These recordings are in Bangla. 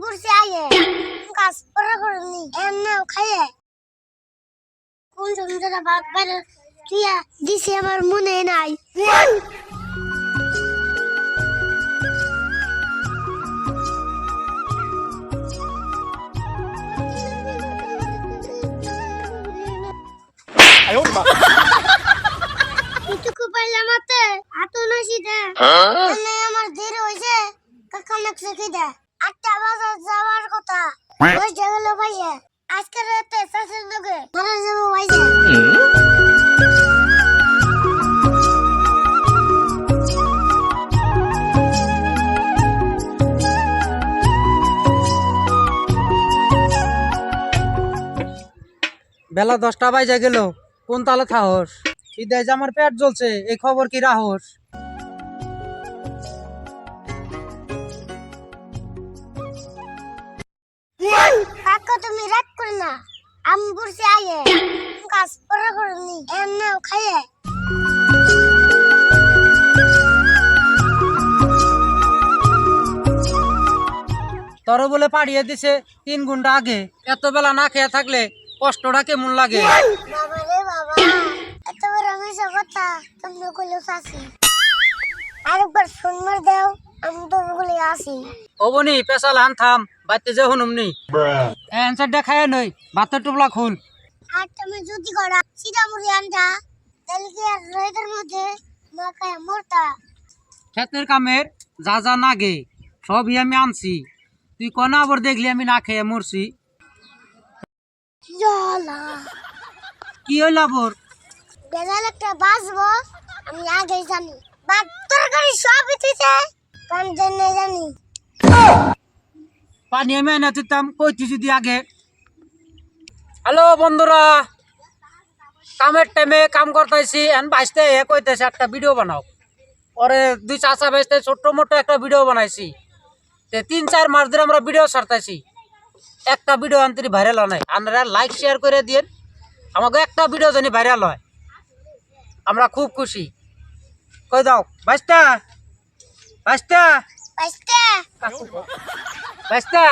করছি আয়ে কাজ করেনি এমনি খাইয়ে কোন সুন্দরা বাবার তুইয়া দিছে আমার মনে নাই। এটুকু পাইলাম হাতে হাতও নসি দে আমার দেরি হয়েছে কখন কি দে 8টা বাজে যাওয়ার কথা ওই জায়গা ভাইয়া আজকে রাতে সাসের লগে মারা যাবো ভাইয়া। বেলা 10টা বাজে গেল, কোন তালে থাহস? খিদে যে আমার পেট জ্বলছে, এই খবর কি রাহস? কাকা তুমি রাগ করে না, আমি বুঝছি আয়ে কাজ করেনি এমনি খাইয়ে। তোর বলে পাঠিয়ে দিছে 3 ঘন্টা আগে, এত বেলা না খেয়ে থাকলে কষ্টটা কেমন লাগে? বাবা রে বাবা, এত বড় আমি কথা তুমি কইলো সাসি আরেকবার শুনমার দাও, আমি তো বলে আসি। ওবনি পেশাল হান থাম, বাইতে যে হুনুমনি অ্যানসারটা খায় নই, ভাতের টুপলা খুল। আর তুমি যদি করা সিধা মুড়ি আনটা তাহলে কি আর রোদের মধ্যে মাখায় মরতা। ক্ষেতের কামের যা যা নাগে সবই আমি আনছি, তুই কোন আবার দেখলি আমি না খেয়ে মরছি? ইয়ালা কি হইল আবার? বেলাল একটা বাসবো আমি আগেই জানি, বাদ তরকারি সব ইতিছে পান জেনে জানি। পানি আমি এনে দিতাম কইছি যদি আগে। হ্যালো বন্ধুরা, কামের টাইমে কাম করতেছি, এখন বাইসতে কইতেছে একটা ভিডিও বানাও। পরে 2 চাচা বাইসতে ছোট্ট মোটো একটা ভিডিও বানাইছি। 3-4 মাস ধরে আমরা ভিডিও ছাড়তেছি, একটা ভিডিও আনতে ভাইরাল হয় নাই। আপনারা লাইক শেয়ার করে দিন, আমাকে একটা ভিডিও জানি ভাইরাল হয়, আমরা খুব খুশি। কই দাও বাইসটা বাইসটা বাইস্তা বাইসটা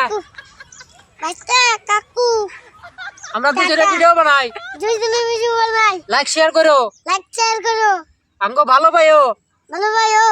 বাইস্তা কাকু আমরা দুজনে ভিডিও বানাই, দুইজনে ভিডিও বানাই, লাইক শেয়ার করো, লাইক শেয়ার করো, আমগো ভালো পাইও। ভালো ভাইও।